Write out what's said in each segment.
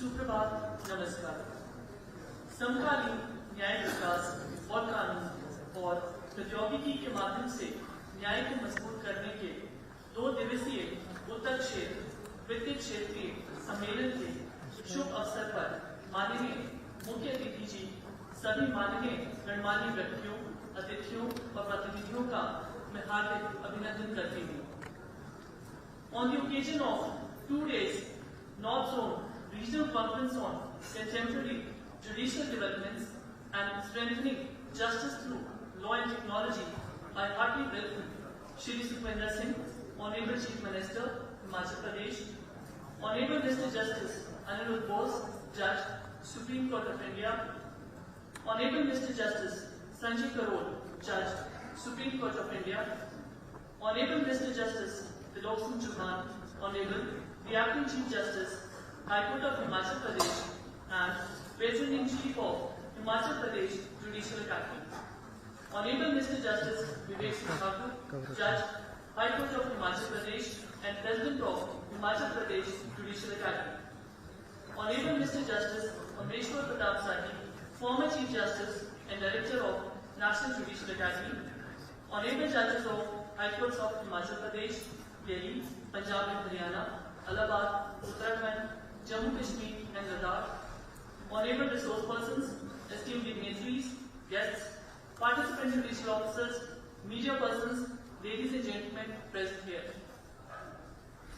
सुप्रभात, नमस्कार। समकालीन न्याय विकास और कानून और प्रौद्योगिकी के माध्यम से न्याय को मजबूत करने के 2 दिवसीय उत्तर क्षेत्र वित्तीय क्षेत्रीय सम्मेलन के शुभ अवसर पर माननीय मुख्य अतिथि जी, सभी माननीय गणमान्य व्यक्तियों, अतिथियों और प्रतिनिधियों का मैं हार्दिक अभिनंदन करती हूँ। On the occasion of 2 days North Zone Regional Conference on Contemporary Judicial Developments and Strengthening Justice Through Law and Technology, I heartily welcome Shri Sukhwinder Singh, Honorable Chief Minister, Himachal Pradesh, Honorable Mr. Justice Anirudh Bose, Judge, Supreme Court of India, Honorable Mr. Justice Sanjay Karol, Judge, Supreme Court of India, Honorable Mr. Justice R-2, Honorable the Acting Chief Justice, High Court of Himachal Pradesh, and President-in-Chief of Himachal Pradesh Judicial Academy. Honorable Mr. Justice Vivek Thakur, Judge, High Court of Himachal Pradesh and President of Himachal Pradesh Judicial Academy. Honorable Mr. Justice Amreshwar Pratap Sahi, former Chief Justice and Director of National Judicial Academy. Honorable Judges of High Courts of Himachal Pradesh, Delhi, Punjab and Haryana, Allahabad, Uttarakhand, Jammu Kashmir and Ladakh. Honorable resource persons, esteemed dignitaries, guests, participant judicial officers, media persons, ladies and gentlemen present here.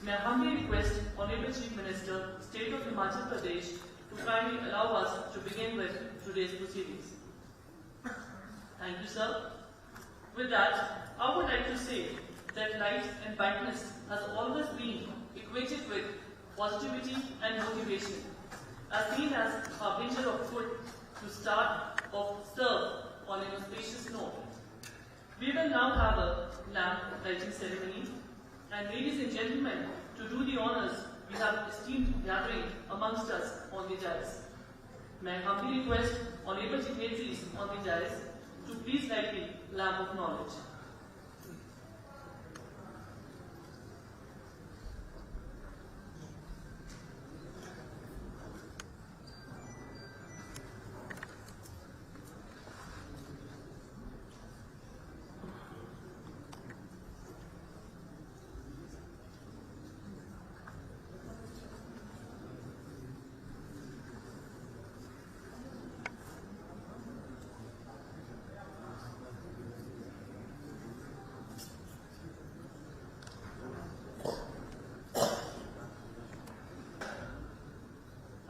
May I humbly request Honorable Chief Minister, State of Himachal Pradesh, to kindly allow us to begin with today's proceedings. Thank you, sir. With that, I would like to say that light and brightness has always been equated with positivity and motivation, as seen as a harbinger of good to start or serve on an auspicious note. We will now have a lamp lighting ceremony, and ladies and gentlemen, to do the honors, we have esteemed gathering amongst us on the dais. May I humbly request honorable dignitaries on the dais to please light the lamp of knowledge.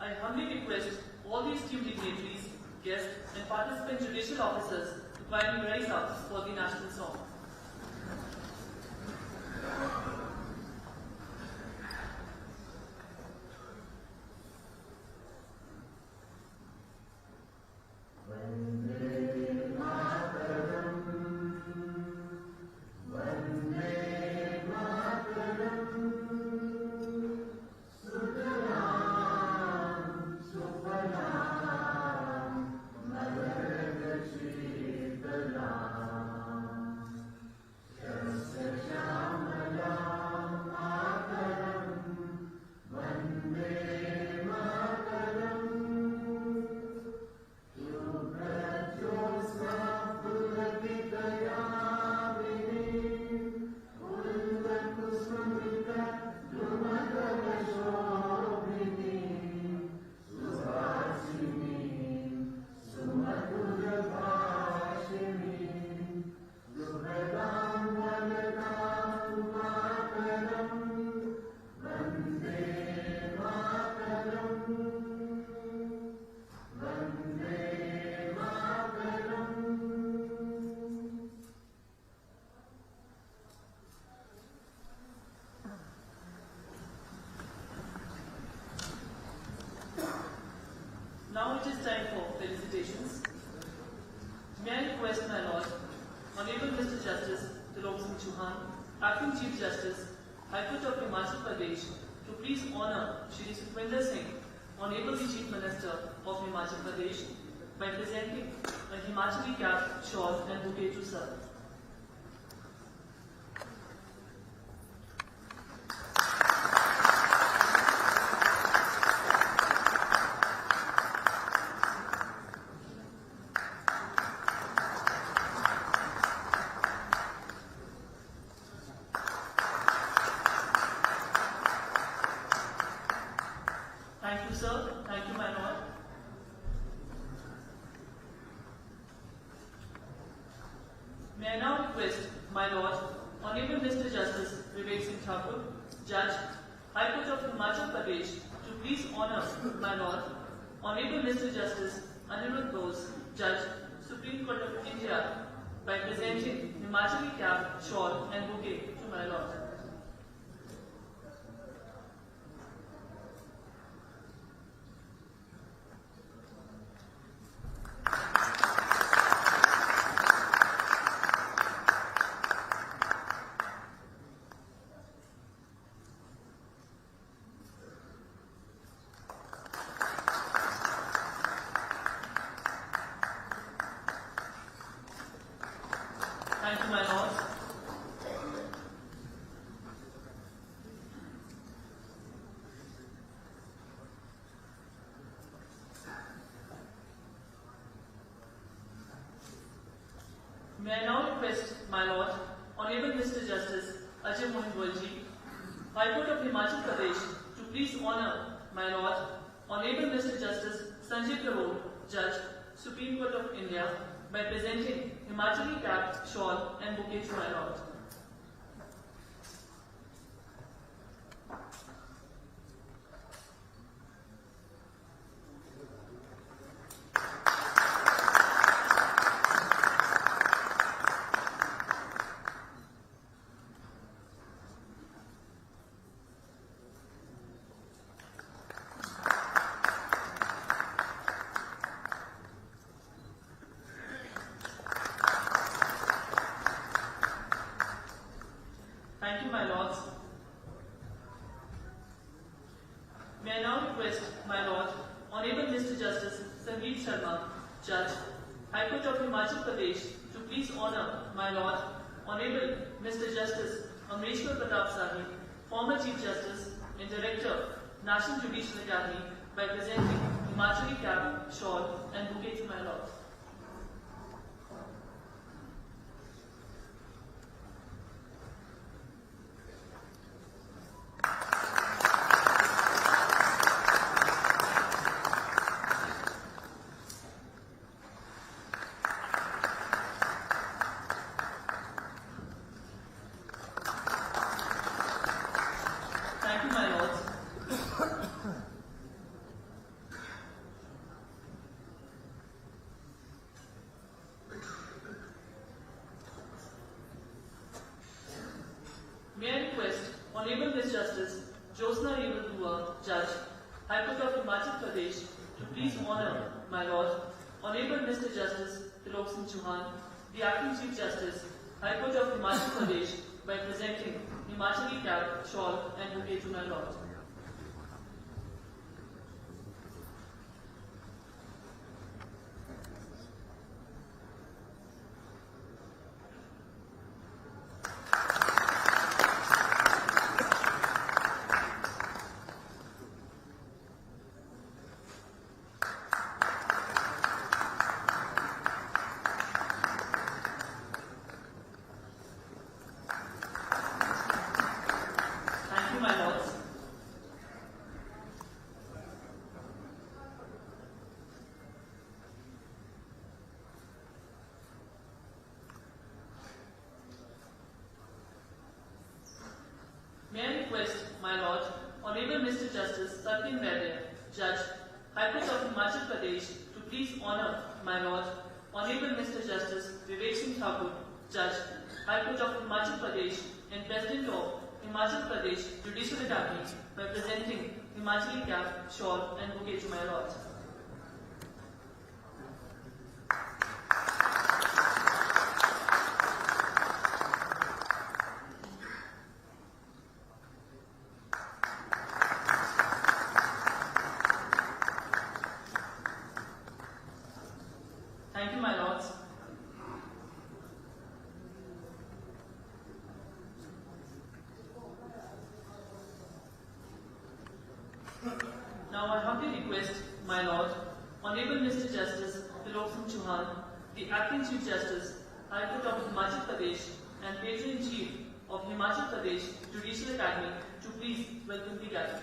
I humbly request all the esteemed dignitaries, guests, and participant judicial officers to kindly rise up for the national song. Now it is time for felicitations. May I request my Lord, Honorable Mr. Justice R-2, Acting Chief Justice, High Court of Himachal Pradesh, to please honor Shri Sukhwinder Singh, Honorable the Chief Minister of Himachal Pradesh, by presenting a Himachali cap, shawl and bouquet to sir. sir. Thank you, my lord. May I now request, my lord, Honorable Mr. Justice Vivek Singh Thakur, Judge, High Court of Himachal Pradesh, to please honor, my lord, Honorable Mr. Justice Anirudh Bose, Judge, Supreme Court of India, by presenting Himachali cap, shawl and bouquet to my lord. Thank you, my lord. May I now request, my lord, Honorable Mr. Justice Ajay Mohan Golji, High Court of Himachal Pradesh, to please honor, my lord, Honorable Mr. Justice Sanjay Karol, Judge, Supreme Court of India, by presenting Himachali cap, shawl and bouquet to my lord. Thank you, my lords. May I now request, my lord, Honorable Mr. Justice Sandeep Sharma, Judge, High Court of Himachal Pradesh, to please honor, my lord, Honorable Mr. Justice Amreshwar Pratap Sahi, former Chief Justice and Director, National Judicial Academy, by presenting Himachali cap, shawl and bouquet to my lord. Thank you, my lords. May I request Honorable Miss Justice Josna r-2, Judge, High Court of Himachal Pradesh, to please honor, my lord, Honorable Mr. Justice Trilok Singh Chauhan, the Acting Chief Justice, High Court of Himachal Pradesh, by presenting Himachali cap, shawl and bouquet to my lord. Thank you, my lords. May I request, my lord, Honorable Mr. Justice Satyam Vaidya, Judge, High Court of Himachal Pradesh, to please honor, my lord, Honorable Mr. Justice Vivek Singh Thakur, Judge, High Court of Himachal Pradesh and President of Himachal Pradesh Judicial Academy, by presenting Himachali cap, shawl and bouquet to my lord. Thank you, my lords. Now I humbly request, my lord, Honorable Mr. Justice Trilok Singh Chauhan, the Acting Chief Justice, High Court of Himachal Pradesh and Patron-in-Chief of Himachal Pradesh Judicial Academy, to please welcome the gathering.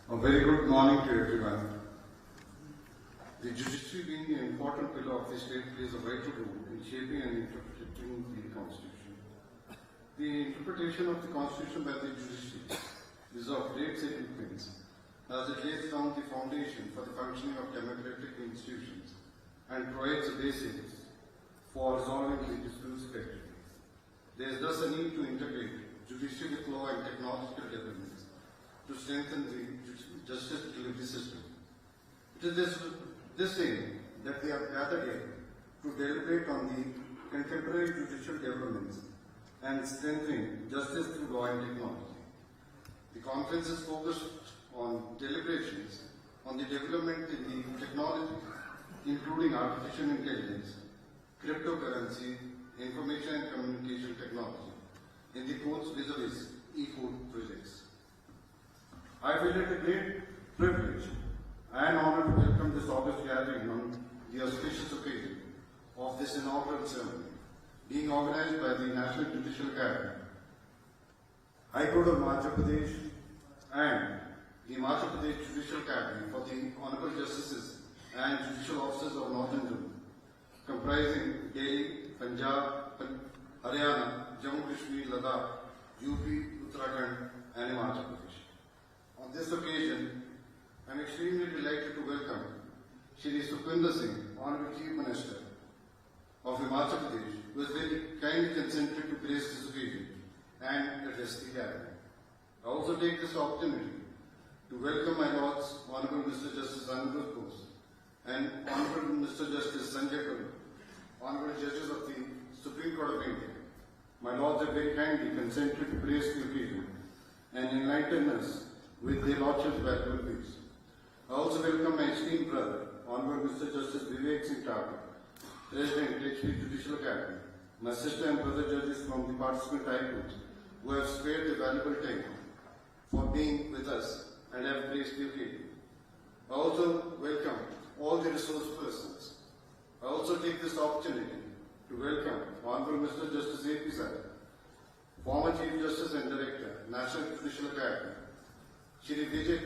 A very good morning to everyone. The judiciary being an important pillar of the state plays a vital role in shaping and interpreting the Constitution. The interpretation of the Constitution by the judiciary is of great significance as it lays down the foundation for the functioning of democratic institutions and provides the basis for resolving the disputes effectively. There is thus a need to integrate judiciary with law and technological developments to strengthen the justice delivery system. It is this aim that we have gathered here to deliberate on the contemporary judicial developments and strengthening justice through law and technology. The conference is focused on deliberations on the development in the technology, including artificial intelligence, cryptocurrency, information and communication technology, in the court's vis-a-vis e-court projects. I feel it a great privilege and honor to welcome this august gathering on the auspicious occasion of this inaugural ceremony, being organized by the National Judicial Academy, High Court of Madhya Pradesh, and the Madhya Pradesh Judicial Academy for the Honorable Justices and Judicial Officers of Northern Zone, comprising Delhi, Punjab, Haryana, Jammu Kashmir, Ladakh, UP, Uttarakhand, and Himachal Pradesh. On this occasion, I am extremely delighted to welcome Shri Sukhwinder Singh, Honorable Chief Minister of Himachal Pradesh, who has very kindly consented to grace this occasion and address the gathering. I also take this opportunity to welcome my Lords, Honorable Mr. Justice Anirudh Bose and Honorable Mr. Justice Sanjay Kaur, Honorable Judges of the Supreme Court of India. My Lords have very kindly consented to grace the occasion and enlighten us with their Lordship's valuable views. I also welcome my esteemed brother, Honorable Mr. Justice Vivek Singh Thakur, President, HP Judicial Academy, my sister and brother judges from the participant high courts who have spared their valuable time for being with us and have graced the occasion. I also welcome all the resource persons. I also take this opportunity to welcome Honorable Mr. Justice A.P. Sir, former Chief Justice and Director, National Judicial Academy, Shri Vijay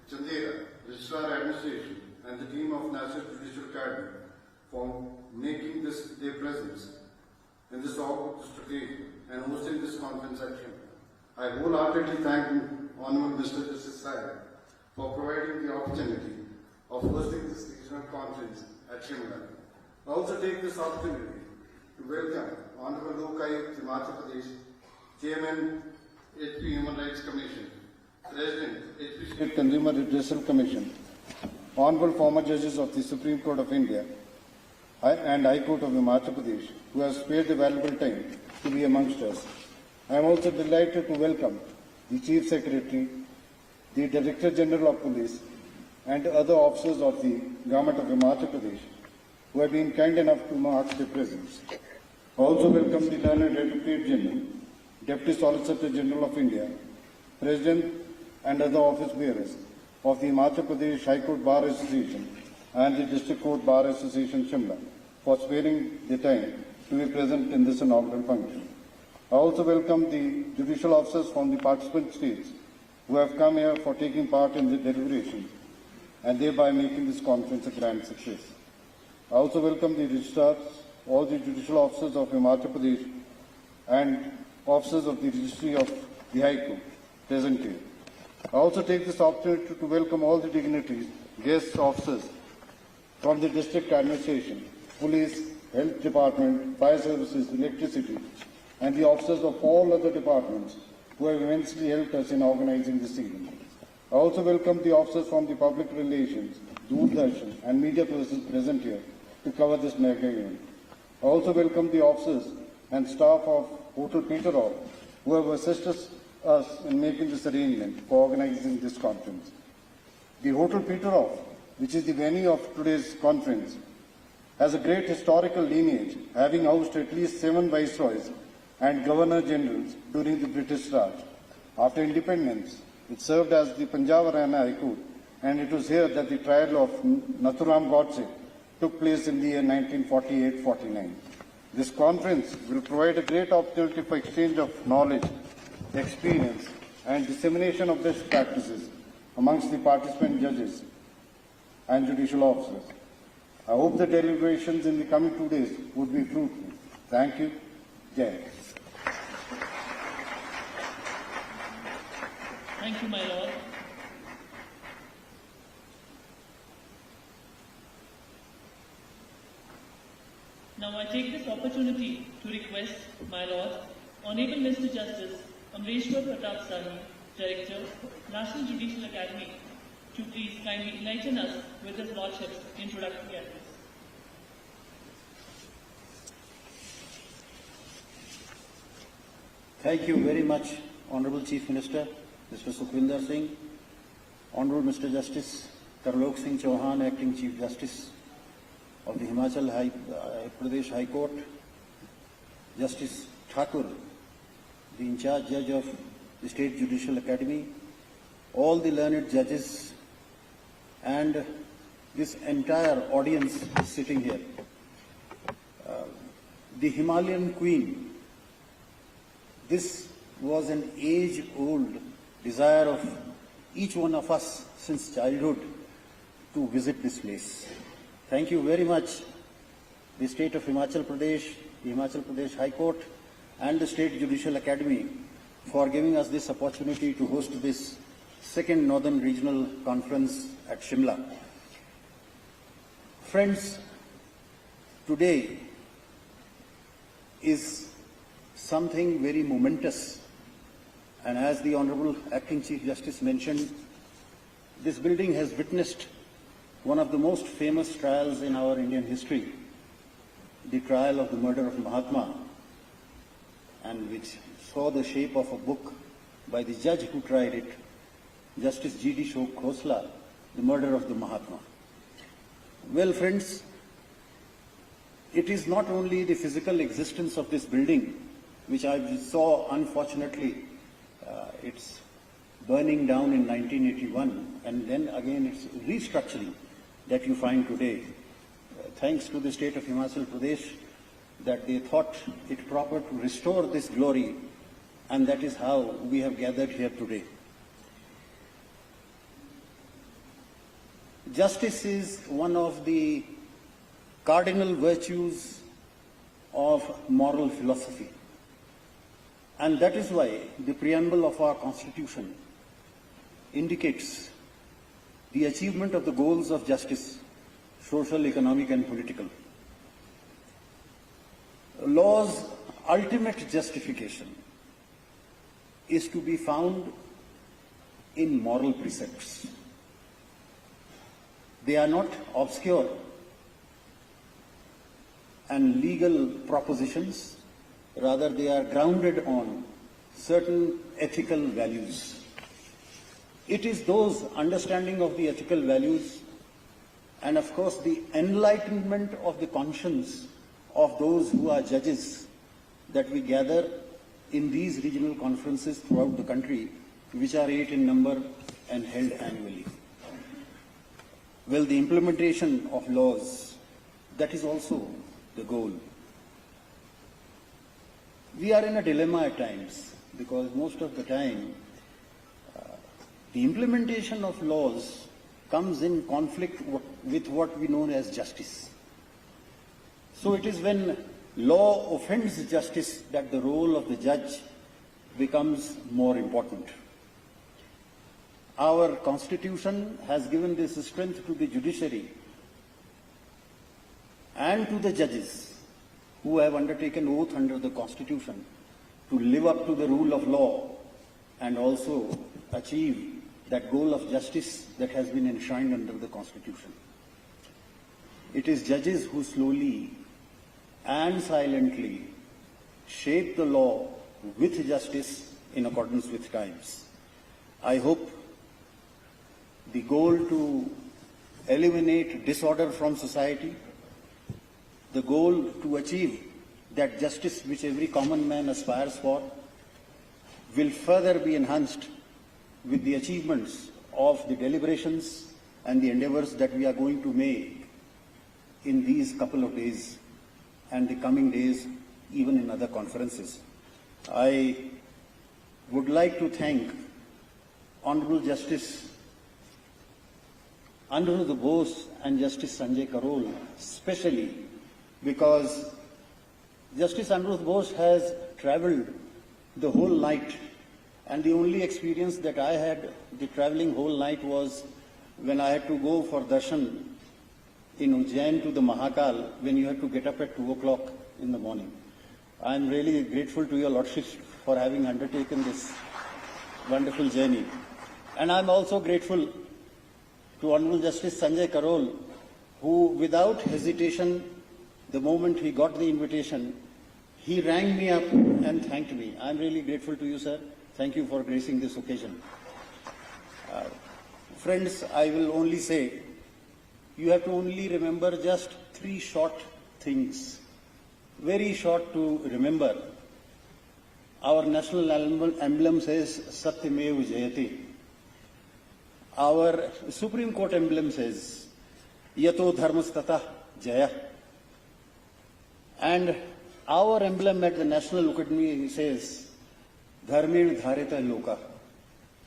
Chandera, Registrar Administration, and the team of National Judicial Academy for making this their presence in this august occasion and hosting this conference at Shimla. I wholeheartedly thank Honorable Mr. Justice Sai for providing the opportunity of hosting this regional conference at Shimla. I also take this opportunity to welcome Honorable Lok Ayukt Himachal Pradesh, Chairman, HP Human Rights Commission, President, HP State Consumer Redressal Commission, Honorable former judges of the Supreme Court of India and High Court of Himachal Pradesh, who have spared the valuable time to be amongst us. I am also delighted to welcome the Chief Secretary, the Director General of Police, and other officers of the Government of Himachal Pradesh, who have been kind enough to mark their presence. I also welcome the Learned Advocate General, Deputy Solicitor General of India, President and other office bearers of the Himachal Pradesh High Court Bar Association and the District Court Bar Association Shimla for sparing the time to be present in this inaugural function. I also welcome the judicial officers from the participant states who have come here for taking part in the deliberations and thereby making this conference a grand success. I also welcome the registrars, all the judicial officers of Himachal Pradesh and officers of the Registry of the High Court present here. I also take this opportunity to welcome all the dignitaries, guest officers from the district administration, police, health department, fire services, electricity, and the officers of all other departments who have immensely helped us in organizing this event. I also welcome the officers from the public relations, Doordarshan, and media persons present here to cover this mega event. I also welcome the officers and staff of Hotel Peterhoff who have assisted us in making this arrangement for organizing this conference. The Hotel Peterhoff, which is the venue of today's conference, has a great historical lineage, having housed at least 7 viceroys and governor-generals during the British Raj. After independence, it served as the Punjab Haryana High Court, and it was here that the trial of Nathuram Godse took place in the year 1948-49. This conference will provide a great opportunity for exchange of knowledge, experience, and dissemination of best practices amongst the participant judges and judicial officers. I hope the deliberations in the coming 2 days would be fruitful. Thank you. Jai. Thank you, my lord. Now I take this opportunity to request, my lord, Honorable Mr. Justice Amreshwar Pratap Sahi, Director, National Judicial Academy, to please kindly enlighten us with his lordship's introductory address. Thank you very much, Honorable Chief Minister, Mr. Sukhwinder Singh, Honorable Mr. Justice Tarlok Singh Chauhan, Acting Chief Justice of the Himachal Pradesh High Court, Justice Thakur, the in charge judge of the State Judicial Academy, all the learned judges, and this entire audience sitting here. The Himalayan Queen, this was an age-old desire of each one of us since childhood to visit this place. Thank you very much, the State of Himachal Pradesh, the Himachal Pradesh High Court, and the State Judicial Academy for giving us this opportunity to host this second Northern Regional Conference at Shimla. Friends, today is something very momentous, and as the Honorable Acting Chief Justice mentioned, this building has witnessed one of the most famous trials in our Indian history, the trial of the murder of Mahatma, and which saw the shape of a book by the judge who tried it, Justice G.D. Shok Khosla, the murder of the Mahatma. Well, friends, it is not only the physical existence of this building, which I saw, unfortunately, it's burning down in 1981, and then again it's restructuring that you find today. Thanks to the state of Himachal Pradesh that they thought it proper to restore this glory, and that is how we have gathered here today. Justice is one of the cardinal virtues of moral philosophy, and that is why the preamble of our Constitution indicates the achievement of the goals of justice, social, economic, and political. Law's ultimate justification is to be found in moral precepts. They are not obscure and legal propositions, rather they are grounded on certain ethical values. It is those understanding of the ethical values and of course the enlightenment of the conscience of those who are judges that we gather in these regional conferences throughout the country, which are 8 in number and held annually. Well, the implementation of laws, that is also the goal. We are in a dilemma at times because most of the time the implementation of laws comes in conflict with what we know as justice. So it is when law offends justice that the role of the judge becomes more important. Our Constitution has given this strength to the judiciary and to the judges who have undertaken oath under the Constitution to live up to the rule of law and also achieve that goal of justice that has been enshrined under the Constitution. It is judges who slowly and silently shape the law with justice in accordance with times. I hope the goal to eliminate disorder from society, the goal to achieve that justice which every common man aspires for, will further be enhanced with the achievements of the deliberations and the endeavors that we are going to make in these couple of days and the coming days, even in other conferences. I would like to thank Honorable Justice Aniruddha Bose and Justice Sanjay Karol, especially because Justice Aniruddha Bose has travelled the whole night, and the only experience that I had the travelling whole night was when I had to go for darshan in Ujjain to the Mahakal, when you had to get up at 2 o'clock in the morning. I am really grateful to your Lordship for having undertaken this wonderful journey. And I am also grateful to Honorable Justice Sanjay Karol, who without hesitation, the moment he got the invitation, he rang me up and thanked me. I am really grateful to you, sir. Thank you for gracing this occasion. Friends, I will only say, you have to only remember just 3 short things. Very short to remember. Our national emblem says Satyamev Jayate. Our Supreme Court emblem says Yato Dharmastata Jaya. And our emblem at the National Academy says Dharmir Dharita Loka.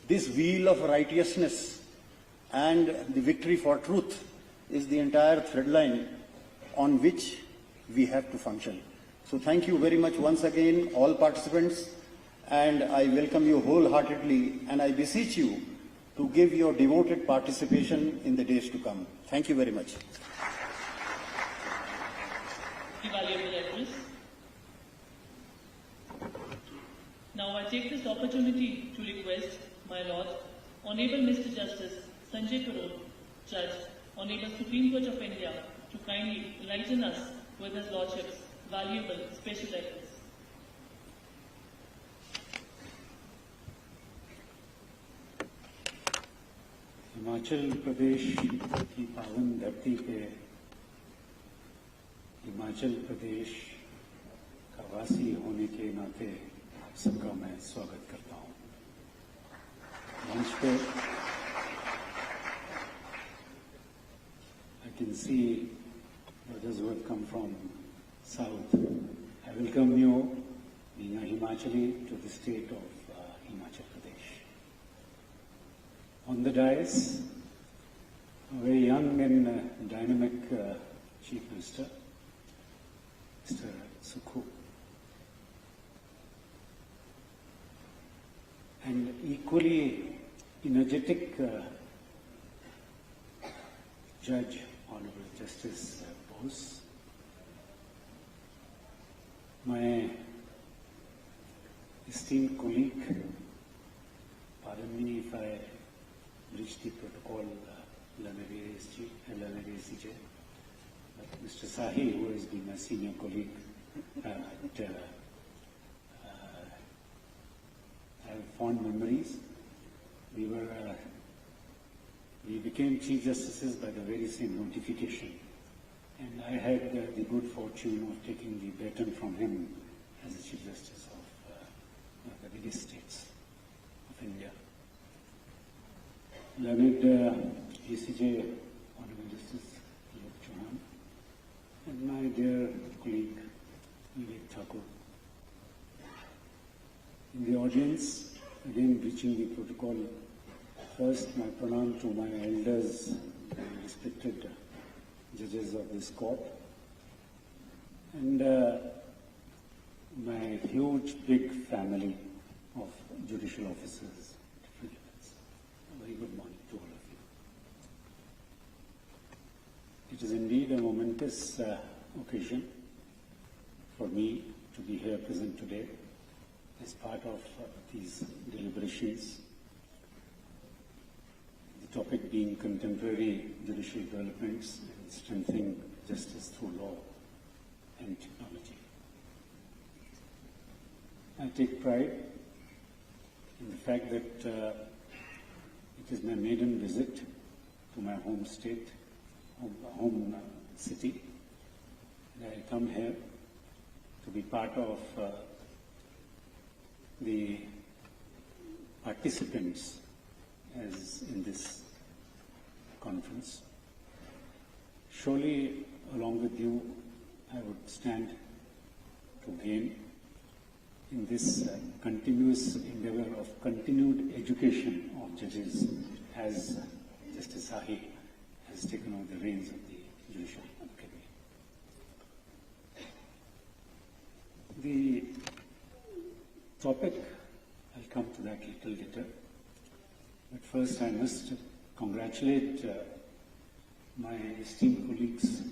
This wheel of righteousness and the victory for truth is the entire thread line on which we have to function. So thank you very much once again, all participants, and I welcome you wholeheartedly, and I beseech you to give your devoted participation in the days to come. Thank you very much. The valuable address. Now I take this opportunity to request, my Lord, Honorable Mr. Justice Sanjay Karol, Judge, Honorable Supreme Court of India, to kindly enlighten us with His Lordship's valuable special address. Himachal Pradesh की पावन धरती पे हिमाचल प्रदेश का वासी होने के नाते आप सबका मैं स्वागत करता हूं। मंच पे I can see brothers who have come from south. I welcome you, being a Himachali, to the state of Himachal Pradesh. On the dais, a very young and dynamic Chief Minister, Mr. Sukhu, and equally energetic Judge, Honorable Justice Bose, my esteemed colleague, pardon me if I breach the protocol, LNAVCJ, Mr. Sahi, who has been my senior colleague I have fond memories. We became Chief Justices by the very same notification, and I had the good fortune of taking the baton from him as the Chief Justice of the biggest states of India. Learned ACJ, Honorable Justice Chauhan, and my dear colleague Vivek Thakur. In the audience, again breaching the protocol, first my pranam to my elders and respected judges of this court, and my huge, big family of judicial officers. A very good morning to all of you. It is indeed a momentous occasion for me to be here present today as part of these deliberations. The topic being contemporary judicial developments and strengthening justice through law and technology. I take pride in the fact that it is my maiden visit to my home state, home city. And I come here to be part of the participants as in this conference. Surely, along with you, I would stand to gain in this continuous endeavor of continued education of judges, as Justice Sahi has taken over the reins of the Judicial Academy. The topic, I'll come to that little later, but first I must congratulate my esteemed colleagues,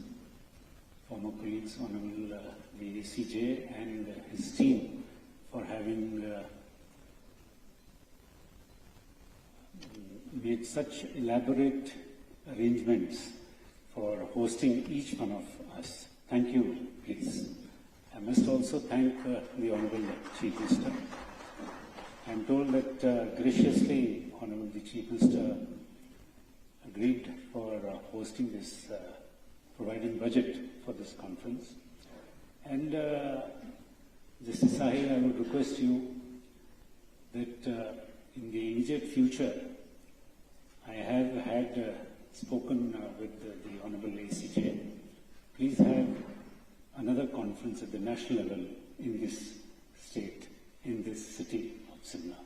former colleagues, Honorable the CJ and his team for having made such elaborate arrangements for hosting each one of us. Thank you, please. I must also thank the Honorable Chief Minister. I am told that graciously Honorable the Chief Minister agreed for hosting this, providing budget for this conference. And Justice Sahi, I would request you that in the immediate future, I have had spoken with the Honorable ACJ. Please have another conference at the national level in this state, in this city of Simla.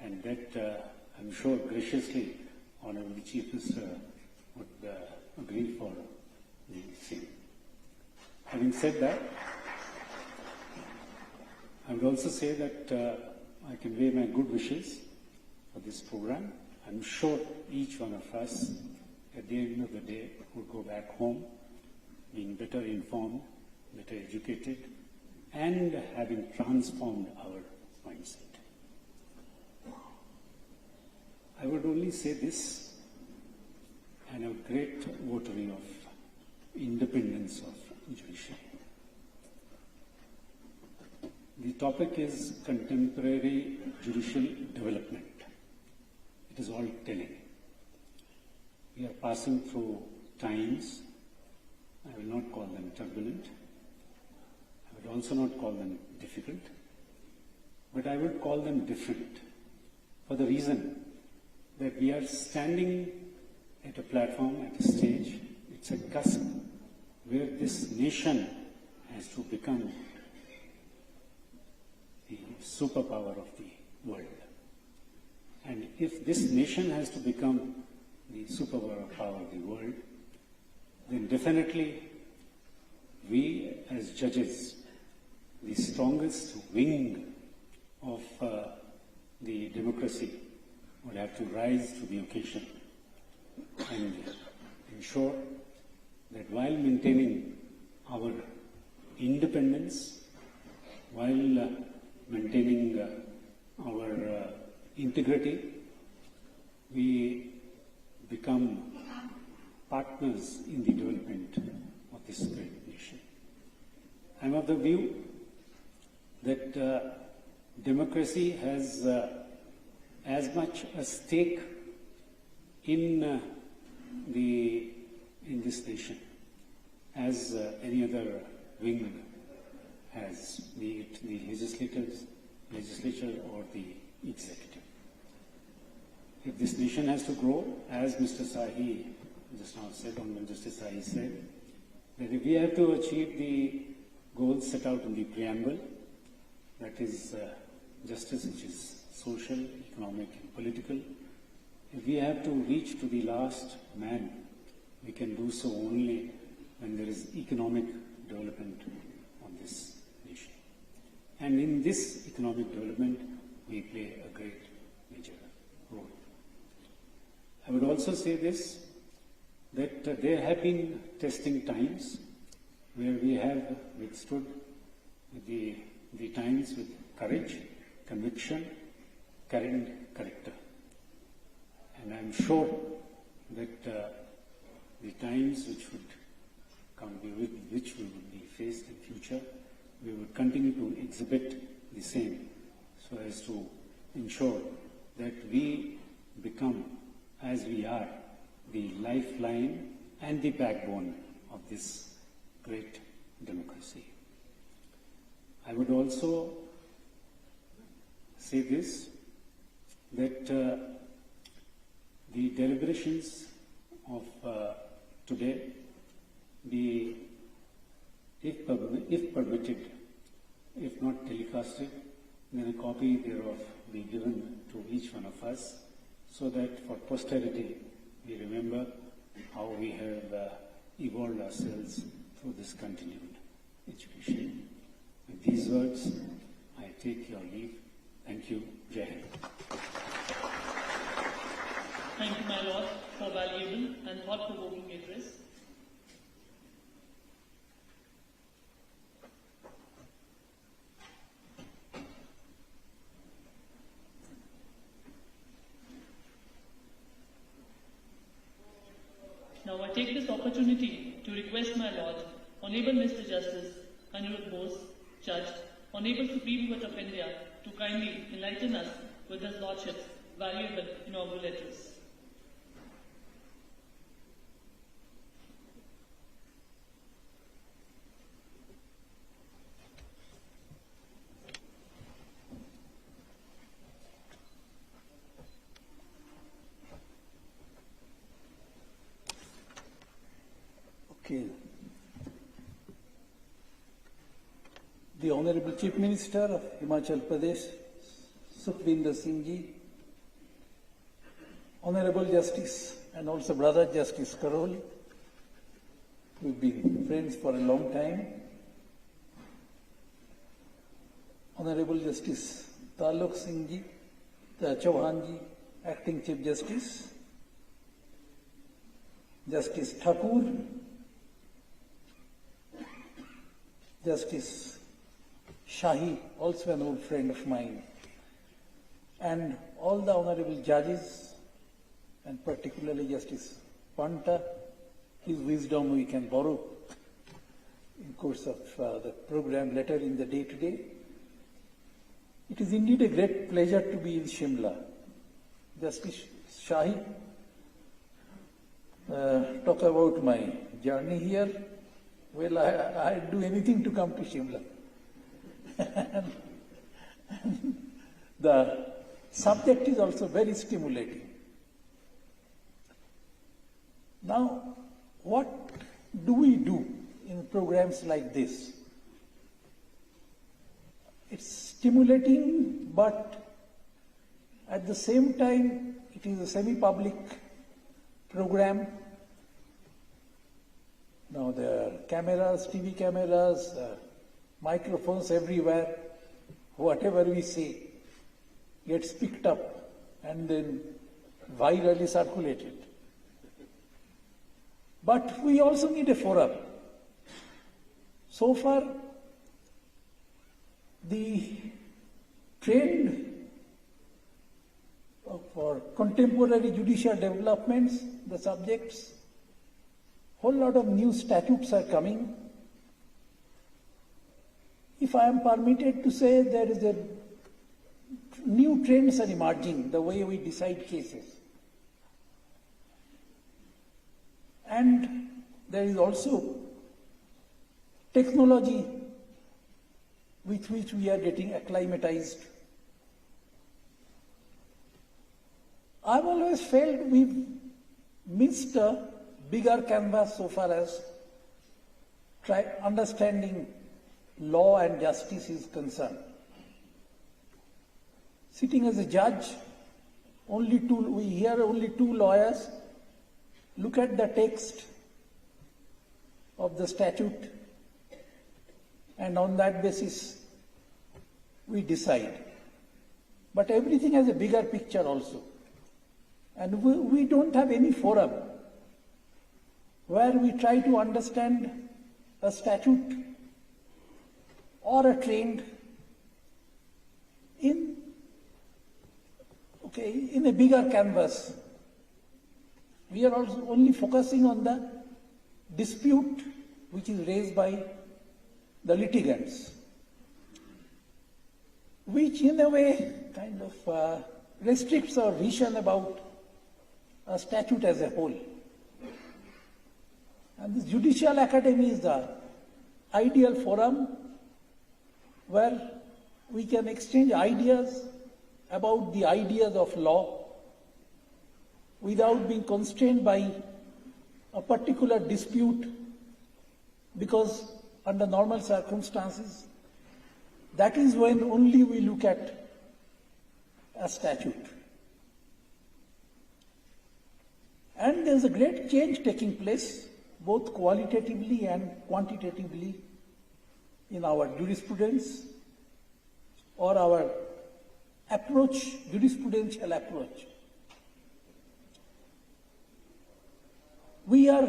And that I'm sure graciously Honorable the Chief Minister would agree for the same. Having said that, I would also say that I convey my good wishes for this program. I'm sure each one of us, at the end of the day, will go back home being better informed, better educated, and having transformed our mindset. I would only say this, and a great votary of independence of judiciary. The topic is contemporary judicial development. It is all telling. We are passing through times, I will not call them turbulent, I would also not call them difficult, but I would call them different for the reason that we are standing at a platform, at a stage, it's a cusp where this nation has to become the superpower of the world. And if this nation has to become the superpower of the world, then definitely we as judges, the strongest wing of the democracy, would have to rise to the occasion and ensure that while maintaining our independence, while maintaining our integrity, we become partners in the development of this great nation. I am of the view that democracy has as much a stake in this nation as any other wing has, be it the legislature or the executive. If this nation has to grow, as Mr. Sahi just now said, Honorable Justice Sahi said, that if we have to achieve the goals set out in the preamble, that is justice, which is social, economic, and political, if we have to reach to the last man, we can do so only when there is economic development on this nation. And in this economic development, we play a great major role. I would also say this, that there have been testing times where we have withstood the times with courage, conviction, and character. And I'm sure that the times which would come, with which we would be faced in future, we would continue to exhibit the same, so as to ensure that we become, as we are, the lifeline and the backbone of this great democracy. I would also say this, that the deliberations of today be, if permitted, if not telecasted, then a copy thereof be given to each one of us, so that for posterity we remember how we have evolved ourselves through this continued education. With these words, I take your leave. Thank you. Jai Hind. Thank you, my Lord, for valuable and thought-provoking address. Now I take this opportunity to request my Lord, Honorable Mr. Justice Anirudh Bose, Judge, Honorable Supreme Court of India, to kindly enlighten us with His Lordship's valuable inaugural address. Okay. The Honorable Chief Minister of Himachal Pradesh, Sukhvinder Singh Ji, Honorable Justice and also Brother Justice Karol, we've been friends for a long time, Honorable Justice Taluk Singh Ji, Chauhan Ji, Acting Chief Justice, Justice Thakur, Justice Shahi, also an old friend of mine, and all the honorable judges, and particularly Justice Panta, his wisdom we can borrow in course of the program later in the day today. It is indeed a great pleasure to be in Shimla. Justice Shahi, talk about my journey here. Well, I'd do anything to come to Shimla. The subject is also very stimulating. Now, what do we do in programs like this? It's stimulating, but at the same time, it is a semi-public program. Now there are cameras, TV cameras, microphones everywhere. Whatever we say gets picked up and then virally circulated. But we also need a forum. So far, the trend for contemporary judicial developments, the subjects, whole lot of new statutes are coming. If I am permitted to say, there is a new trends are emerging, the way we decide cases. And there is also technology with which we are getting acclimatized. I've always felt we've missed a bigger canvas so far as understanding law and justice is concerned. Sitting as a judge, we hear only two lawyers look at the text of the statute, and on that basis we decide. But everything has a bigger picture also. And we don't have any forum where we try to understand a statute or a trend in a bigger canvas. We are also only focusing on the dispute which is raised by the litigants, which in a way kind of restricts our vision about a statute as a whole. And this Judicial Academy is the ideal forum where we can exchange ideas about the ideas of law without being constrained by a particular dispute, because under normal circumstances, that is when only we look at a statute. And there's a great change taking place, both qualitatively and quantitatively, in our jurisprudence or our approach, jurisprudential approach. We are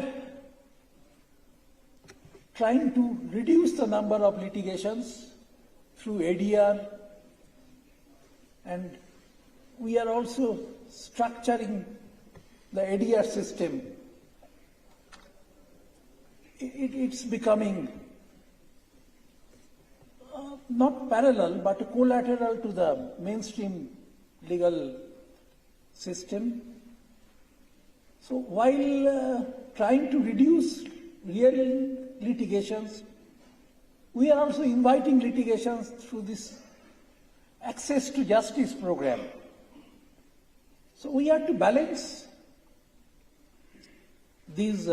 trying to reduce the number of litigations through ADR, and we are also structuring the ADR system. It's becoming not parallel but collateral to the mainstream legal system. So while trying to reduce real litigations, we are also inviting litigations through this access to justice program. So we have to balance these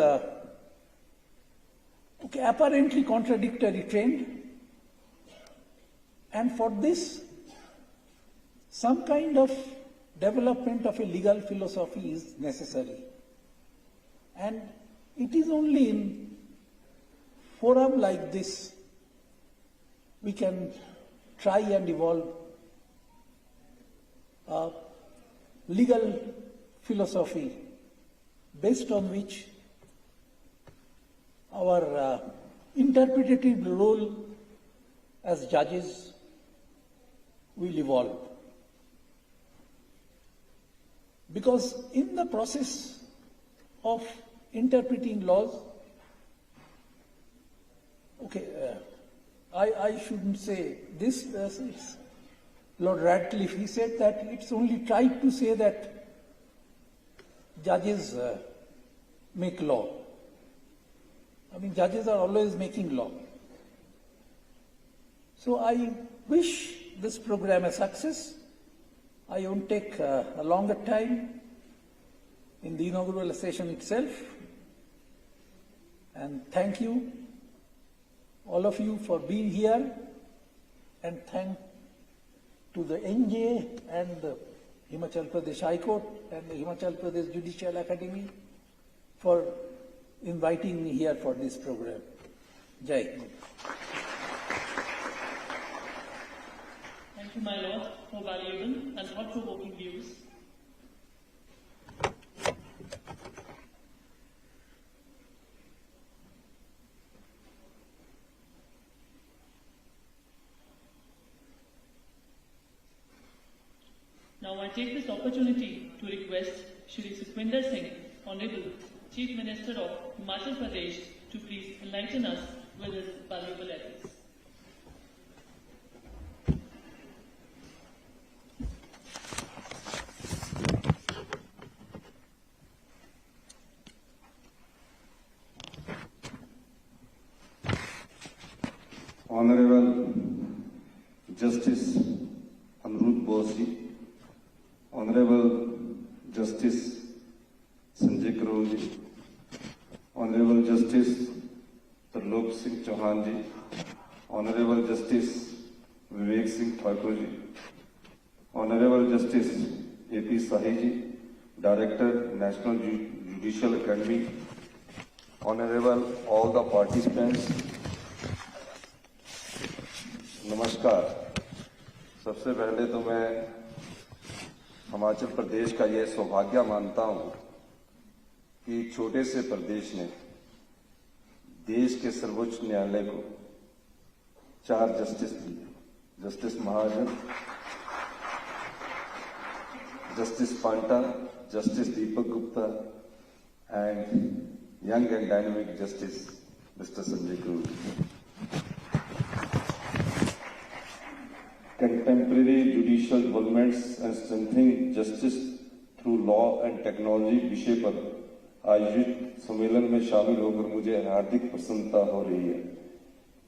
apparently contradictory trend, and for this some kind of development of a legal philosophy is necessary. And it is only in forum like this we can try and evolve a legal philosophy based on which our interpretative role as judges will evolve. Because in the process of interpreting laws, I shouldn't say this, it's Lord Radcliffe, he said that it's only tried to say that judges make law. I mean, judges are always making law. So I wish this program a success. I won't take a longer time in the inaugural session itself. And thank you, all of you, for being here, and thank to the NJ and the Himachal Pradesh High Court and the Himachal Pradesh Judicial Academy for inviting me here for this program. Jai Hind. Thank you, my Lord, for valuable and thought-provoking views. Now I take this opportunity to request Shri Sukhwinder Singh, Honorable Chief Minister of Himachal Pradesh, to please enlighten us with his valuable address. Honorable Justice Amrut Bosi, Honorable Justice Sanjay Karol ji, Honorable Justice Tarlok Singh Chauhan ji, Honorable Justice Vivek Singh Thakur ji, Honorable Justice A.P. Sahi ji, Director, National Judicial Academy, Honorable all the participants, नमस्कार। सबसे पहले तो मैं हिमाचल प्रदेश का यह सौभाग्य मानता हूं कि छोटे से प्रदेश ने देश के सर्वोच्च न्यायालय को 4 जस्टिस दिए। Justice Mahajan, justice Panta, justice Deepak Gupta and young and dynamic justice mister Sanjay Karol. Contemporary judicial developments and strengthening justice through law and technology विषय पर आयोजित सम्मेलन में शामिल होकर मुझे हार्दिक प्रसन्नता हो रही है।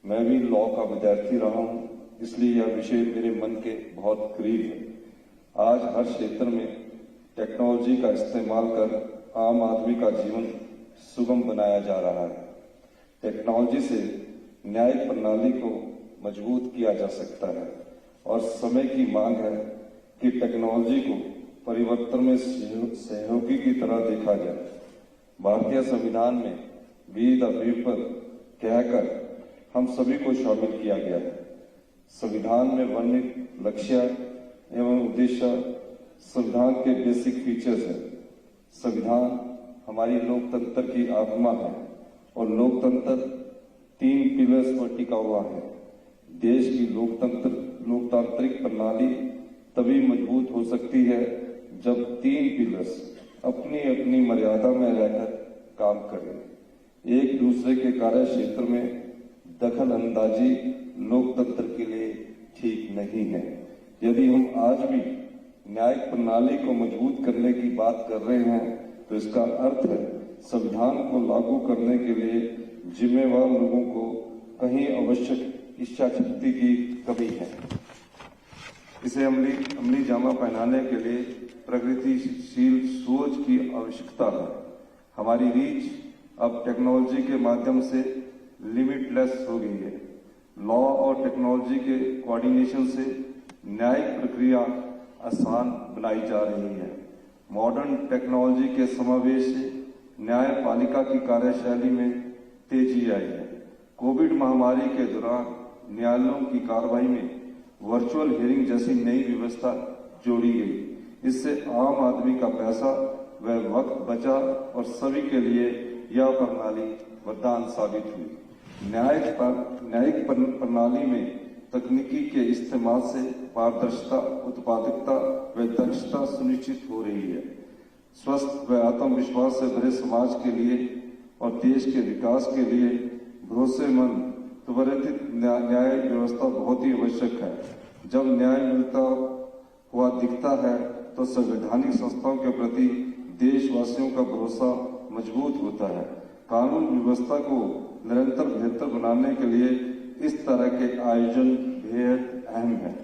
मैं भी लॉ का विद्यार्थी रहा हूं, इसलिए यह विषय मेरे मन के बहुत करीब है। आज हर क्षेत्र में टेक्नोलॉजी का इस्तेमाल कर आम आदमी का जीवन सुगम बनाया जा रहा है। टेक्नोलॉजी से न्यायिक प्रणाली को मजबूत किया जा सकता है और समय की मांग है कि टेक्नोलॉजी को परिवर्तन में सहयोगी की तरह देखा जाए। भारतीय संविधान में वी द पीपल कहकर हम सभी को शामिल किया गया है। संविधान में वर्णित लक्ष्य एवं उद्देश्य संविधान के बेसिक फीचर्स हैं। संविधान हमारी लोकतंत्र की आत्मा है और लोकतंत्र 3 पिलर्स पर टिका हुआ है। देश की लोकतांत्रिक प्रणाली तभी मजबूत हो सकती है जब 3 पिलर्स अपनी अपनी मर्यादा में रहकर काम करें। एक दूसरे के कार्य क्षेत्र में दखल अंदाजी लोकतंत्र के लिए ठीक नहीं है। यदि हम आज भी न्यायिक प्रणाली को मजबूत करने की बात कर रहे हैं तो इसका अर्थ है संविधान को लागू करने के लिए जिम्मेवार लोगों को कहीं आवश्यक इच्छा शक्ति की कमी है। इसे अमली जामा पहनाने के लिए प्रगतिशील सोच की आवश्यकता है। हमारी रीच अब टेक्नोलॉजी के माध्यम से लिमिटलेस हो गई है। लॉ और टेक्नोलॉजी के कोऑर्डिनेशन से न्यायिक प्रक्रिया आसान बनाई जा रही है। मॉडर्न टेक्नोलॉजी के समावेश से न्यायपालिका की कार्यशैली में तेजी आई है। कोविड महामारी के दौरान न्यायालयों की कार्रवाई में वर्चुअल हियरिंग जैसी नई व्यवस्था जोड़ी गई। इससे आम आदमी का पैसा व वक्त बचा और सभी के लिए यह प्रणाली वरदान साबित हुई। न्यायिक प्रणाली में तकनीकी के इस्तेमाल से पारदर्शिता, उत्पादकता व दक्षता सुनिश्चित हो रही है। स्वस्थ व आत्मविश्वास से भरे समाज के लिए और देश के विकास के लिए भरोसेमंद त्वरित न्याय व्यवस्था बहुत ही आवश्यक है। जब न्याय मिलता हुआ दिखता है तो संवैधानिक संस्थाओं के प्रति देशवासियों का भरोसा मजबूत होता है। कानून व्यवस्था को निरंतर बेहतर बनाने के लिए इस तरह के आयोजन बेहद अहम है।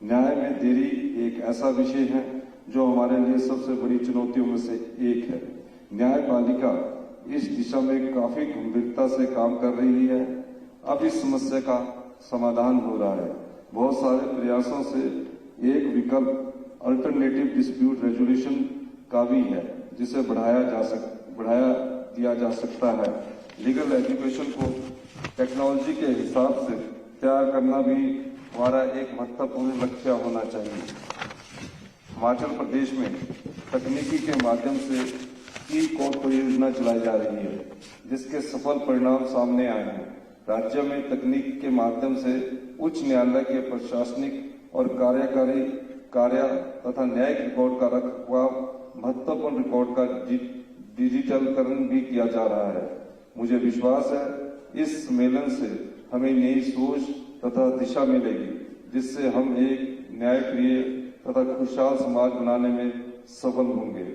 न्याय में देरी एक ऐसा विषय है जो हमारे लिए सबसे बड़ी चुनौतियों में से एक है। न्यायपालिका इस दिशा में काफी गंभीरता से काम कर रही है। अब इस समस्या का समाधान हो रहा है। बहुत सारे प्रयासों से एक विकल्प अल्टरनेटिव डिस्प्यूट रेजोल्यूशन का भी है, जिसे बढ़ाया दिया जा सकता है। लीगल एजुकेशन को टेक्नोलॉजी के हिसाब से तैयार करना भी हमारा एक महत्वपूर्ण लक्ष्य होना चाहिए। हिमाचल प्रदेश में तकनीकी के माध्यम से ई कोर्ट परियोजना चलाई जा रही है, जिसके सफल परिणाम सामने आए हैं। राज्य में तकनीक के माध्यम से उच्च न्यायालय के प्रशासनिक और कार्यकारी कार्य तथा न्यायिक रिकॉर्ड का रखरखाव, महत्वपूर्ण रिकॉर्ड का डिजिटलीकरण भी किया जा रहा है। मुझे विश्वास है इस सम्मेलन से हमें नई सोच तथा दिशा मिलेगी, जिससे हम एक न्यायप्रिय तथा खुशहाल समाज बनाने में सफल होंगे।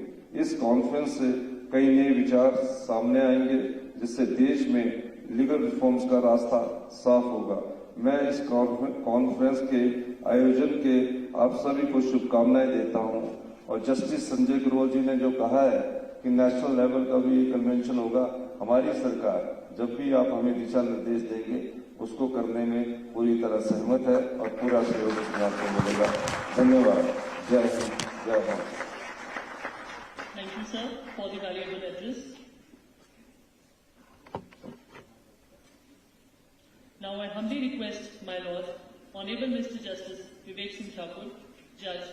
इस कॉन्फ्रेंस से कई नए विचार सामने आएंगे, जिससे देश में लीगल रिफॉर्म्स का रास्ता साफ होगा। मैं इस कॉन्फ्रेंस के आयोजन के आप सभी को शुभकामनाएं देता हूं। और जस्टिस संजय करोल जी ने जो कहा है कि नेशनल लेवल का भी कन्वेंशन होगा, हमारी सरकार जब भी आप हमें दिशा निर्देश देंगे उसको करने में पूरी तरह सहमत है और पूरा सहयोग इसमें आपको मिलेगा। धन्यवाद। जय हिंद, जय Bharat. Thank you, sir, for the valuable address. Now I humbly request, my Lord, Honorable Mr. Justice Vivek Singh Thakur, Judge,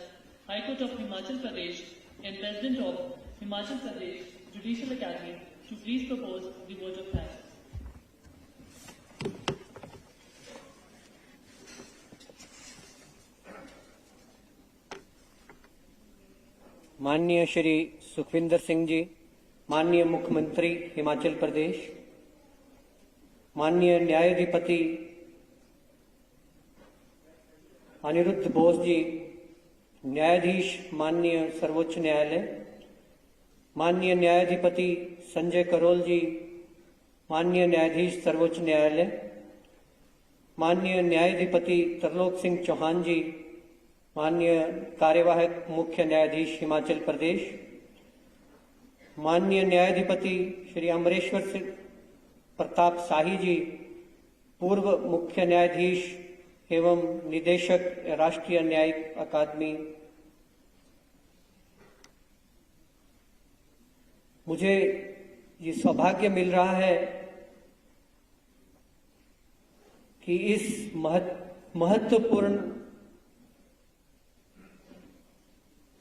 High Court of Himachal Pradesh and President of Himachal Pradesh Judicial Academy to please propose the vote of thanks. माननीय श्री सुखविंदर सिंह जी, माननीय मुख्यमंत्री हिमाचल प्रदेश, माननीय न्यायाधिपति अनिरुद्ध बोस जी, न्यायाधीश माननीय सर्वोच्च न्यायालय, माननीय न्यायाधिपति संजय करोल जी, माननीय न्यायाधीश सर्वोच्च न्यायालय, माननीय न्यायाधिपति तरलोक सिंह चौहान जी, माननीय कार्यवाहक मुख्य न्यायाधीश हिमाचल प्रदेश, माननीय न्यायाधिपति श्री अमरेश्वर सिंह प्रताप शाही जी, पूर्व मुख्य न्यायाधीश एवं निदेशक राष्ट्रीय न्यायिक अकादमी, मुझे ये सौभाग्य मिल रहा है कि इस महत्वपूर्ण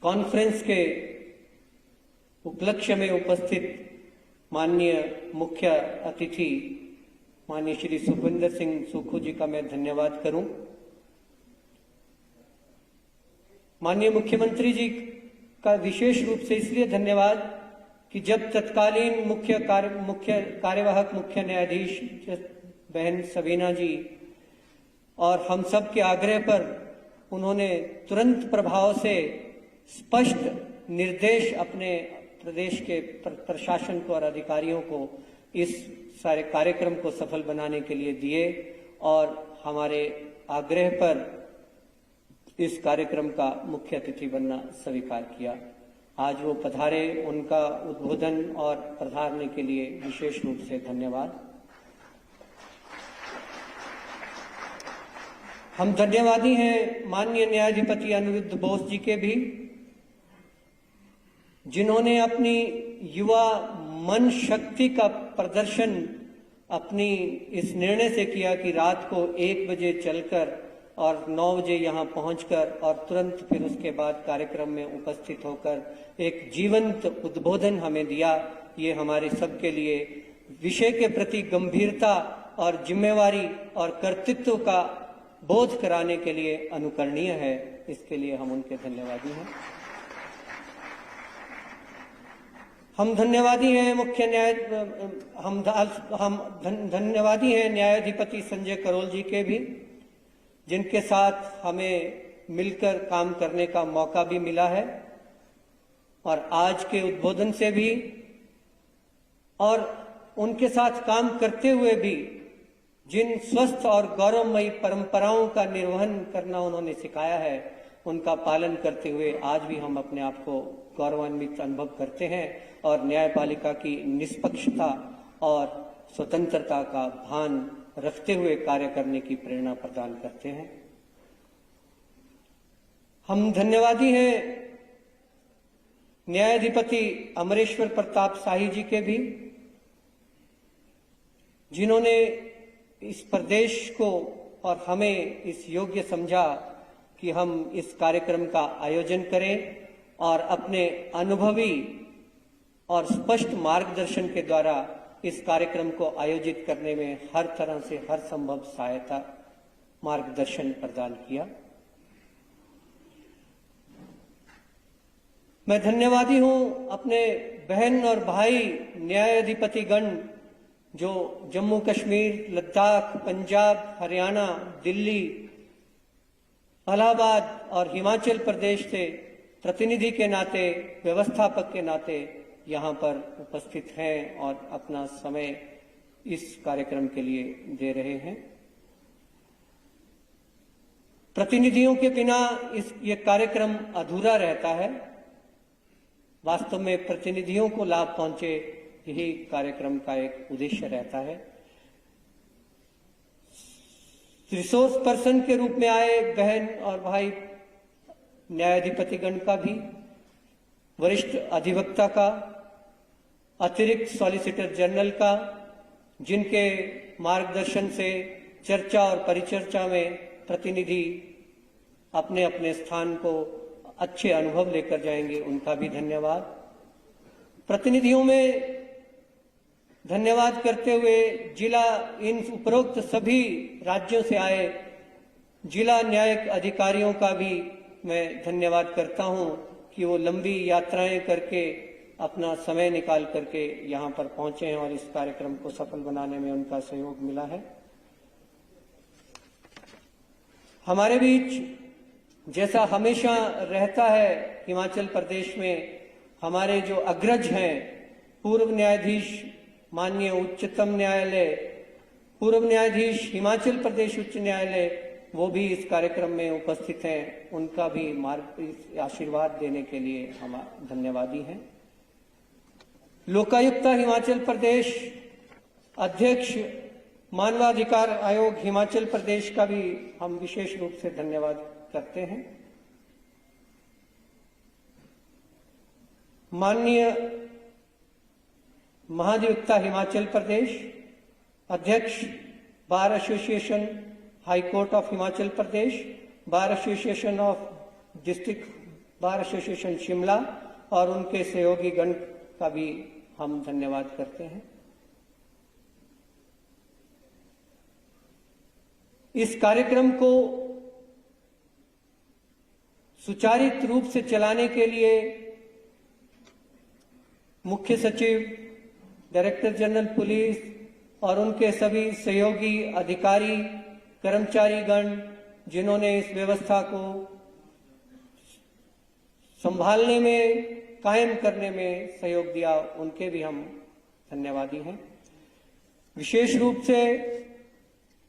कॉन्फ्रेंस के उपलक्ष्य में उपस्थित माननीय मुख्य अतिथि माननीय श्री सुखविंदर सिंह सुक्खू जी का मैं धन्यवाद करूं। माननीय मुख्यमंत्री जी का विशेष रूप से इसलिए धन्यवाद कि जब तत्कालीन मुख्य कार्यवाहक मुख्य न्यायाधीश बहन सबीना जी और हम सब के आग्रह पर उन्होंने तुरंत प्रभाव से स्पष्ट निर्देश अपने प्रदेश के प्रशासन को और अधिकारियों को इस सारे कार्यक्रम को सफल बनाने के लिए दिए और हमारे आग्रह पर इस कार्यक्रम का मुख्य अतिथि बनना स्वीकार किया। आज वो पधारे, उनका उद्बोधन और पधारने के लिए विशेष रूप से धन्यवाद। हम धन्यवादी हैं माननीय न्यायाधिपति अनिरुद्ध बोस जी के भी, जिन्होंने अपनी युवा मन शक्ति का प्रदर्शन अपनी इस निर्णय से किया कि रात को 1 बजे चलकर और 9 बजे यहाँ पहुंचकर और तुरंत फिर उसके बाद कार्यक्रम में उपस्थित होकर एक जीवंत उद्बोधन हमें दिया। ये हमारे सबके लिए विषय के प्रति गंभीरता और जिम्मेवारी और कर्तृत्व का बोध कराने के लिए अनुकरणीय है। इसके लिए हम उनके धन्यवादी हैं। हम धन्यवादी हैं धन्यवादी हैं न्यायाधिपति संजय करोल जी के भी, जिनके साथ हमें मिलकर काम करने का मौका भी मिला है और आज के उद्बोधन से भी और उनके साथ काम करते हुए भी जिन स्वस्थ और गौरवमयी परंपराओं का निर्वहन करना उन्होंने सिखाया है, उनका पालन करते हुए आज भी हम अपने आप को गौरवान्वित अनुभव करते हैं और न्यायपालिका की निष्पक्षता और स्वतंत्रता का भान रखते हुए कार्य करने की प्रेरणा प्रदान करते हैं। हम धन्यवादी हैं न्यायाधिपति अमरेश्वर प्रताप शाही जी के भी, जिन्होंने इस प्रदेश को और हमें इस योग्य समझा कि हम इस कार्यक्रम का आयोजन करें और अपने अनुभवी और स्पष्ट मार्गदर्शन के द्वारा इस कार्यक्रम को आयोजित करने में हर तरह से हर संभव सहायता मार्गदर्शन प्रदान किया। मैं धन्यवादी हूं अपने बहन और भाई न्यायाधिपतिगण जो जम्मू कश्मीर, लद्दाख, पंजाब, हरियाणा, दिल्ली, इलाहाबाद और हिमाचल प्रदेश से प्रतिनिधि के नाते, व्यवस्थापक के नाते यहाँ पर उपस्थित हैं और अपना समय इस कार्यक्रम के लिए दे रहे हैं। प्रतिनिधियों के बिना ये कार्यक्रम अधूरा रहता है। वास्तव में प्रतिनिधियों को लाभ पहुंचे, यही कार्यक्रम का एक उद्देश्य रहता है। रिसोर्स पर्सन के रूप में आए बहन और भाई न्यायाधिपतिगण का भी, वरिष्ठ अधिवक्ता का, अतिरिक्त सॉलिसिटर जनरल का, जिनके मार्गदर्शन से चर्चा और परिचर्चा में प्रतिनिधि अपने अपने स्थान को अच्छे अनुभव लेकर जाएंगे, उनका भी धन्यवाद। प्रतिनिधियों में धन्यवाद करते हुए जिला इन उपरोक्त सभी राज्यों से आए जिला न्यायिक अधिकारियों का भी मैं धन्यवाद करता हूं कि वो लंबी यात्राएं करके अपना समय निकाल करके यहाँ पर पहुंचे हैं और इस कार्यक्रम को सफल बनाने में उनका सहयोग मिला है। हमारे बीच जैसा हमेशा रहता है हिमाचल प्रदेश में, हमारे जो अग्रज हैं, पूर्व न्यायाधीश माननीय उच्चतम न्यायालय, पूर्व न्यायाधीश हिमाचल प्रदेश उच्च न्यायालय, वो भी इस कार्यक्रम में उपस्थित हैं। उनका भी आशीर्वाद देने के लिए हम धन्यवादी हैं। लोकायुक्त हिमाचल प्रदेश अध्यक्ष मानवाधिकार आयोग हिमाचल प्रदेश का भी हम विशेष रूप से धन्यवाद करते हैं। माननीय महाधिवक्ता हिमाचल प्रदेश, अध्यक्ष bar association high court of Himachal Pradesh, bar association of district bar association Shimla और उनके सहयोगी गण का भी हम धन्यवाद करते हैं। इस कार्यक्रम को सुचारित रूप से चलाने के लिए मुख्य सचिव, डायरेक्टर जनरल पुलिस और उनके सभी सहयोगी अधिकारी, कर्मचारीगण जिन्होंने इस व्यवस्था को संभालने में, कायम करने में सहयोग दिया, उनके भी हम धन्यवादी हैं। विशेष रूप से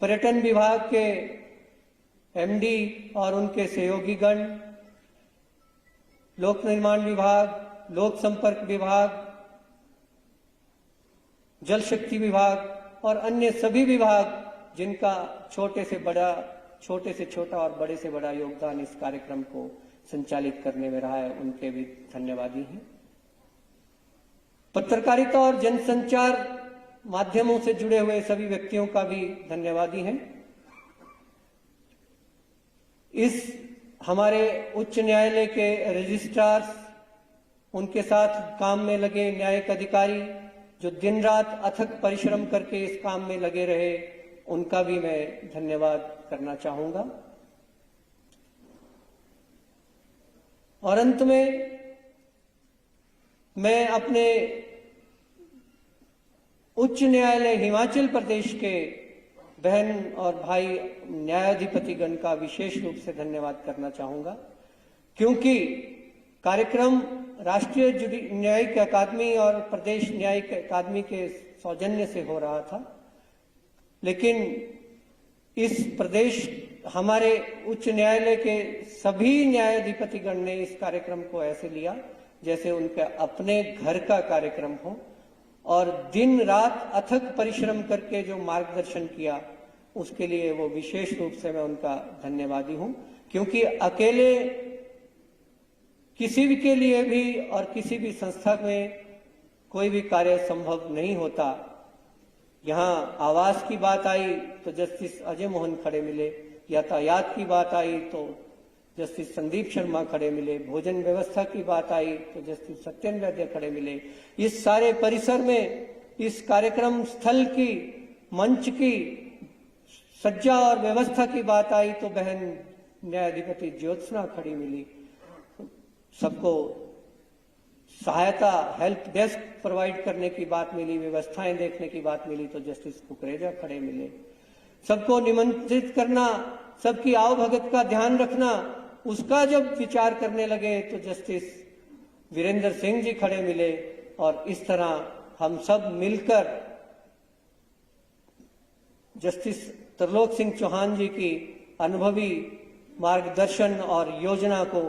पर्यटन विभाग के एमडी और उनके सहयोगीगण, लोक निर्माण विभाग, लोक संपर्क विभाग, जल शक्ति विभाग और अन्य सभी विभाग जिनका छोटे से छोटा और बड़े से बड़ा योगदान इस कार्यक्रम को संचालित करने में रहा है, उनके भी धन्यवादी हैं। पत्रकारिता और जनसंचार माध्यमों से जुड़े हुए सभी व्यक्तियों का भी धन्यवादी हैं। इस हमारे उच्च न्यायालय के रजिस्ट्रार्स, उनके साथ काम में लगे न्यायिक अधिकारी जो दिन रात अथक परिश्रम करके इस काम में लगे रहे, उनका भी मैं धन्यवाद करना चाहूंगा। और अंत में मैं अपने उच्च न्यायालय हिमाचल प्रदेश के बहन और भाई न्यायाधिपतिगण का विशेष रूप से धन्यवाद करना चाहूंगा, क्योंकि कार्यक्रम राष्ट्रीय न्यायिक अकादमी और प्रदेश न्यायिक अकादमी के सौजन्य से हो रहा था, लेकिन इस प्रदेश हमारे उच्च न्यायालय के सभी न्यायाधिपतिगण ने इस कार्यक्रम को ऐसे लिया जैसे उनके अपने घर का कार्यक्रम हो और दिन रात अथक परिश्रम करके जो मार्गदर्शन किया, उसके लिए वो विशेष रूप से मैं उनका धन्यवादी हूं। क्योंकि अकेले किसी भी के लिए भी और किसी भी संस्था में कोई भी कार्य संभव नहीं होता। यहाँ आवास की बात आई तो जस्टिस अजय मोहन खड़े मिले, यातायात की बात आई तो जस्टिस संदीप शर्मा खड़े मिले, भोजन व्यवस्था की बात आई तो जस्टिस सत्यन वैद्य खड़े मिले। इस सारे परिसर में इस कार्यक्रम स्थल की, मंच की सज्जा और व्यवस्था की बात आई तो बहन न्यायाधिपति ज्योत्सना खड़ी मिली। सबको सहायता, हेल्प डेस्क प्रोवाइड करने की बात मिली, व्यवस्थाएं देखने की बात मिली तो जस्टिस कुकरेजा खड़े मिले। सबको निमंत्रित करना, सबकी आवभगत का ध्यान रखना, उसका जब विचार करने लगे तो जस्टिस वीरेंद्र सिंह जी खड़े मिले। और इस तरह हम सब मिलकर जस्टिस त्रिलोक सिंह चौहान जी की अनुभवी मार्गदर्शन और योजना को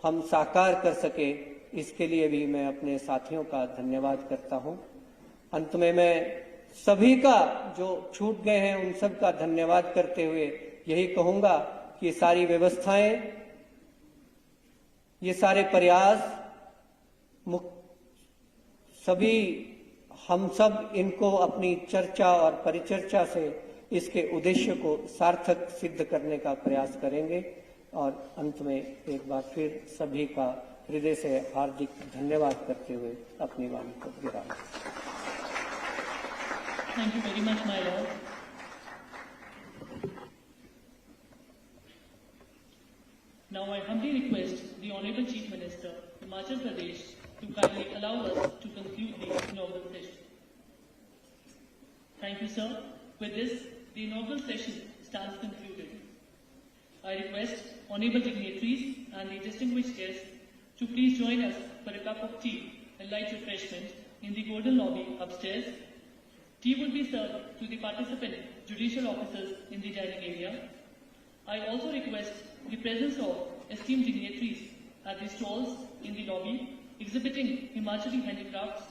हम साकार कर सके, इसके लिए भी मैं अपने साथियों का धन्यवाद करता हूं। अंत में मैं सभी का जो छूट गए हैं उन सब का धन्यवाद करते हुए यही कहूंगा कि ये सारी व्यवस्थाएं, ये सारे प्रयास सभी हम सब इनको अपनी चर्चा और परिचर्चा से इसके उद्देश्य को सार्थक सिद्ध करने का प्रयास करेंगे। और अंत में एक बार फिर सभी का हृदय से हार्दिक धन्यवाद करते हुए अपनी वाणी को विराम। Thank you very much, my lord. Now I humbly request the Honorable Chief Minister, Himachal Pradesh, to kindly allow us to conclude the inaugural session. Thank you, sir. With this, the inaugural session stands concluded. I request honorable dignitaries and the distinguished guests to please join us for a cup of tea and light refreshment in the golden lobby upstairs. Tea will be served to the participant judicial officers in the dining area. I also request the presence of esteemed dignitaries at the stalls in the lobby exhibiting Himachali handicrafts